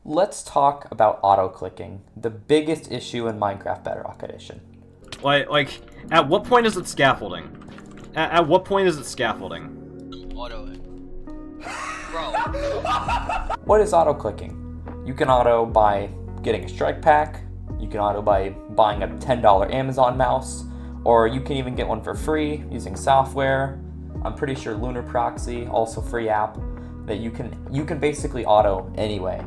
Let's talk about auto-clicking, the biggest issue in Minecraft Bedrock Edition. Like, at what point is it scaffolding? At what point is it scaffolding? Autoing. Bro. What is auto-clicking? You can auto by getting a strike pack, you can auto by buying a $10 Amazon mouse, or you can even get one for free using software. I'm pretty sure Lunar Proxy, also free app, that you can basically auto anyway.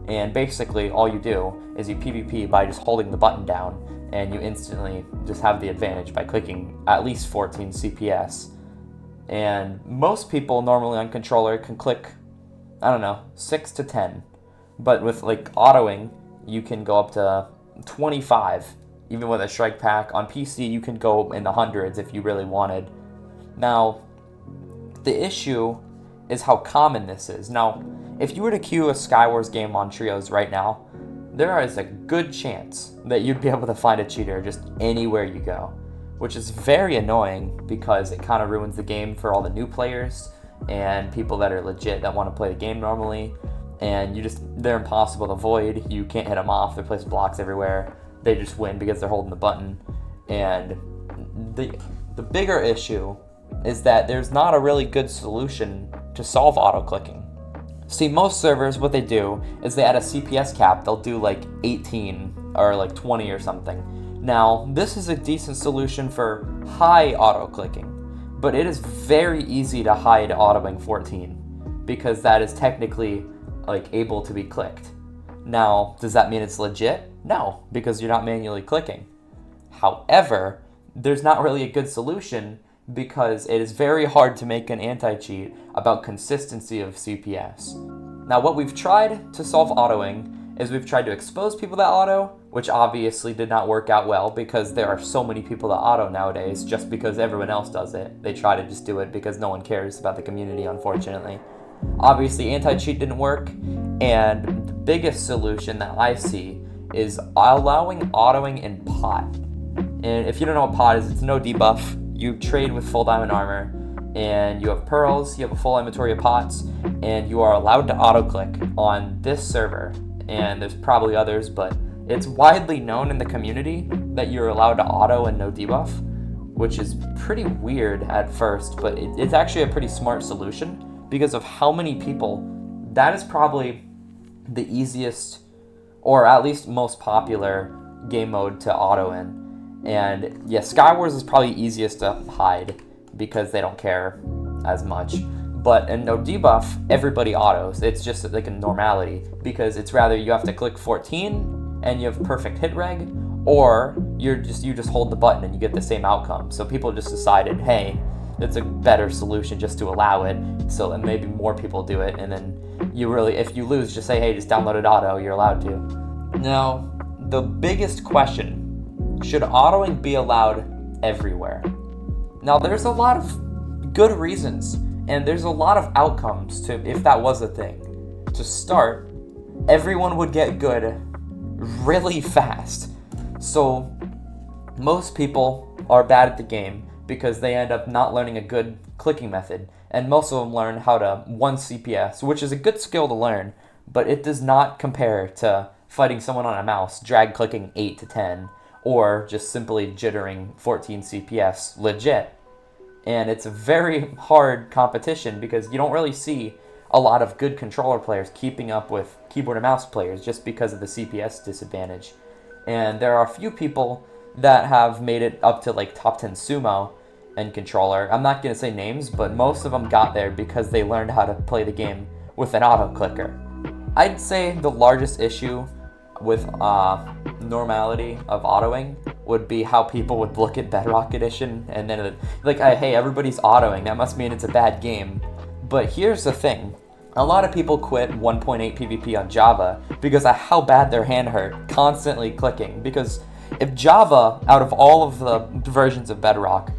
And basically all you do is you PvP by just holding the button down, and you instantly just have the advantage by clicking at least 14 CPS. And most people normally on controller can click, I don't know, 6 to 10. But with like autoing, you can go up to 25, even with a strike pack. On PC, you can go in the hundreds if you really wanted. Now, the issue is how common this is. Now, if you were to queue a Skywars game on Trios right now, there is a good chance that you'd be able to find a cheater just anywhere you go, which is very annoying because it kind of ruins the game for all the new players and people that are legit that want to play the game normally. And they're impossible to avoid. You can't hit them off. They place blocks everywhere. They just win because they're holding the button. And the bigger issue is that there's not a really good solution to solve auto-clicking. See, most servers, what they do is they add a CPS cap. They'll do like 18 or like 20 or something. Now, this is a decent solution for high auto-clicking, but it is very easy to hide autoing 14 because that is technically like able to be clicked. Now, does that mean it's legit? No, because you're not manually clicking. However, there's not really a good solution because it is very hard to make an anti-cheat about consistency of CPS. Now, what we've tried to solve autoing is we've tried to expose people that auto, which obviously did not work out well because there are so many people that auto nowadays just because everyone else does it. They try to just do it because no one cares about the community, unfortunately. Obviously, anti-cheat didn't work, and the biggest solution that I see is allowing autoing in pot. And if you don't know what pot is, it's no debuff. You trade with full diamond armor, and you have pearls, you have a full inventory of pots, and you are allowed to auto-click on this server. And there's probably others, but it's widely known in the community that you're allowed to auto and no debuff, which is pretty weird at first, but it's actually a pretty smart solution because of how many people. That is probably the easiest, or at least most popular game mode to auto in. And yeah, Skywars is probably easiest to hide because they don't care as much. But in no debuff, everybody autos. It's just like a normality because it's rather you have to click 14 and you have perfect hit reg, or you just hold the button and you get the same outcome. So people just decided, hey, it's a better solution just to allow it. So and maybe more people do it, and then if you lose, just say, hey, just download it auto. You're allowed to. Now, the biggest question. Should autoing be allowed everywhere? Now, there's a lot of good reasons, and there's a lot of outcomes to if that was a thing. To start, everyone would get good really fast. So, most people are bad at the game because they end up not learning a good clicking method, and most of them learn how to 1 CPS, which is a good skill to learn, but it does not compare to fighting someone on a mouse, drag clicking 8 to 10, or just simply jittering 14 CPS legit. And it's a very hard competition because you don't really see a lot of good controller players keeping up with keyboard and mouse players just because of the CPS disadvantage. And there are a few people that have made it up to like top 10 sumo and controller. I'm not going to say names, but most of them got there because they learned how to play the game with an auto clicker. I'd say the largest issue with normality of autoing would be how people would look at Bedrock Edition and then hey, everybody's autoing, that must mean it's a bad game. But here's the thing, a lot of people quit 1.8 PvP on Java because of how bad their hand hurt constantly clicking. Because if Java, out of all of the versions of Bedrock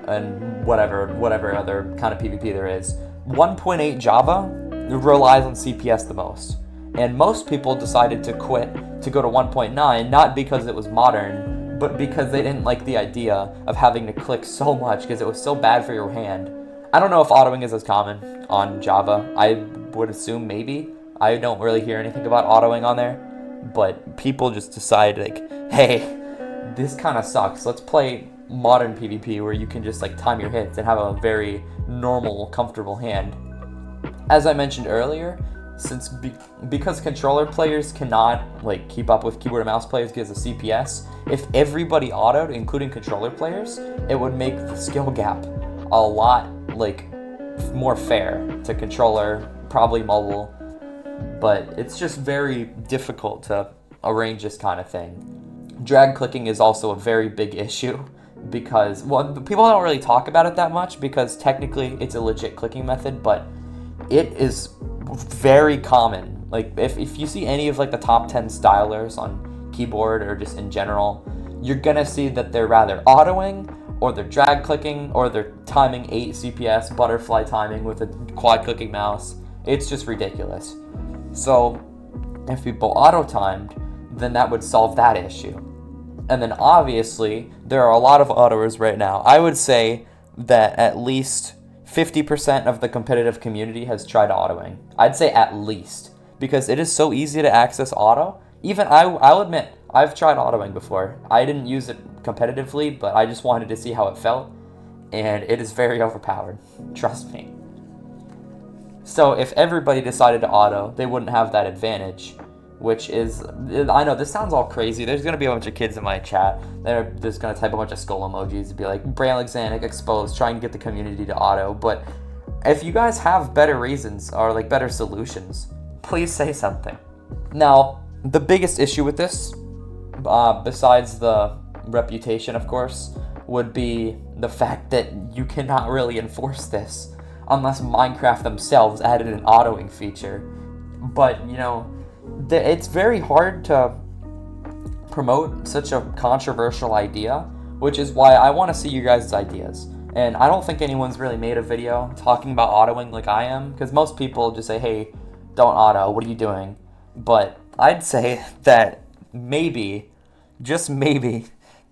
and whatever other kind of PvP there is, 1.8 Java relies on CPS the most. And most people decided to quit to go to 1.9, not because it was modern, but because they didn't like the idea of having to click so much because it was so bad for your hand. I don't know if autoing is as common on Java. I would assume maybe. I don't really hear anything about autoing on there, but people just decide like, hey, this kind of sucks. Let's play modern PvP where you can just like time your hits and have a very normal, comfortable hand. As I mentioned earlier, because controller players cannot like keep up with keyboard and mouse players because of CPS, if everybody autoed, including controller players, it would make the skill gap a lot like more fair to controller, probably mobile, but it's just very difficult to arrange this kind of thing. Drag clicking is also a very big issue because, well, people don't really talk about it that much because technically it's a legit clicking method, but it is very common. Like if you see any of like the top 10 stylers on keyboard or just in general, you're gonna see that they're rather autoing, or they're drag clicking, or they're timing 8 CPS butterfly timing with a quad clicking mouse. It's just ridiculous. So if people auto timed, then that would solve that issue. And then obviously there are a lot of autoers right now. I would say that at least 50% of the competitive community has tried autoing. I'd say at least, because it is so easy to access auto. Even I'll admit, I've tried autoing before. I didn't use it competitively, but I just wanted to see how it felt, and it is very overpowered. Trust me. So if everybody decided to auto, they wouldn't have that advantage, which is, I know this sounds all crazy. There's going to be a bunch of kids in my chat that are just going to type a bunch of skull emojis and be like, Bralexanic exposed, try and get the community to auto. But if you guys have better reasons or like better solutions, please say something. Now, the biggest issue with this, besides the reputation, of course, would be the fact that you cannot really enforce this unless Minecraft themselves added an autoing feature. But, you know, it's very hard to promote such a controversial idea, which is why I want to see you guys' ideas. And I don't think anyone's really made a video talking about autoing like I am, because most people just say, hey, don't auto, what are you doing? But I'd say that maybe, just maybe,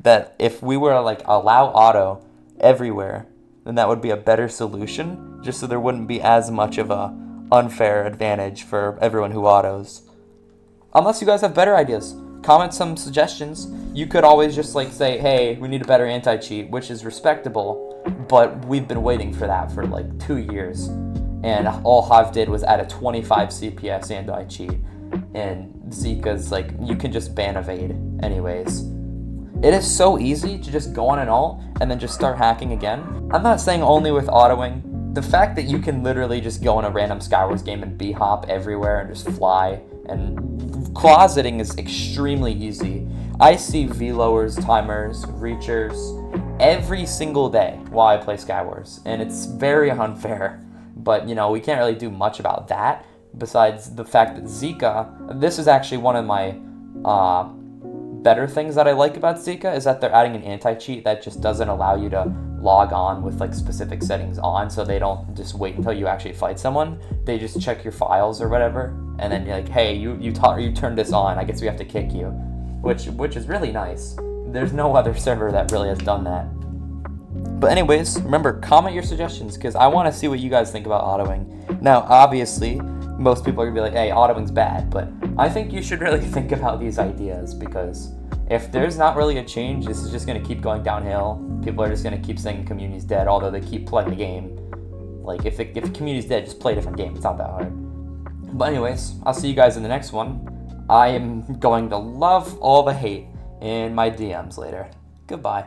that if we were to like allow auto everywhere, then that would be a better solution, just so there wouldn't be as much of a unfair advantage for everyone who autos. Unless you guys have better ideas, comment some suggestions. You could always just like say, hey, we need a better anti-cheat, which is respectable, but we've been waiting for that for like 2 years. And all Hive did was add a 25 CPS anti-cheat. And Zca's like, you can just ban evade anyways. It is so easy to just go on an alt and then just start hacking again. I'm not saying only with autoing. The fact that you can literally just go in a random Skywars game and b-hop everywhere and just fly, and closeting is extremely easy. I see V-lowers, timers, reachers every single day while I play Skywars, and it's very unfair. But, you know, we can't really do much about that, besides the fact that Zca, this is actually one of my better things that I like about Zca, is that they're adding an anti-cheat that just doesn't allow you to log on with like specific settings on, so they don't just wait until you actually fight someone. They just check your files or whatever, and then you're like, hey, you turned this on, I guess we have to kick you, which is really nice. There's no other server that really has done that. But anyways, remember, comment your suggestions, because I want to see what you guys think about autoing. Now, obviously, most people are going to be like, hey, autoing's bad, but I think you should really think about these ideas, because if there's not really a change, this is just going to keep going downhill. People are just going to keep saying the community's dead, although they keep playing the game. Like, if the community's dead, just play a different game. It's not that hard. But anyways, I'll see you guys in the next one. I am going to love all the hate in my DMs later. Goodbye.